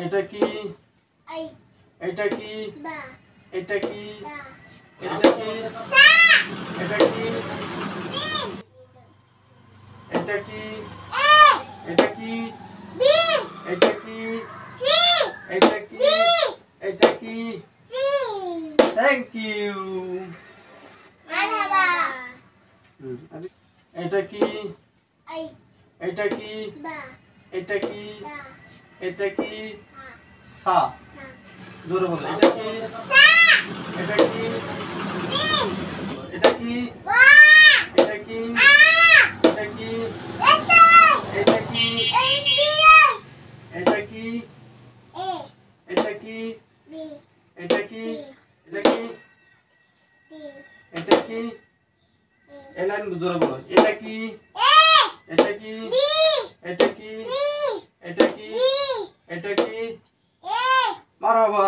এটা কি? এটা কি? এটা কি? এটা কি? এটা কি? এটা কি? এটা কি? এটা কি? এটা কি? এটা কি? Thank you. এটা কি? এটা কি? এটা কি? এটা কি? সা। জোরে বলো। এটা কি? এটা কি? এটা কি? এটা কি? এটা কি? এটা কি? এটা কি? এটা কি? এটা কি? এটা কি? এটা কি? এই লাইন জোরে বলো। এটা কি? এটা কি? এটা কি? এটা কি? এটা কি? মারহাবা।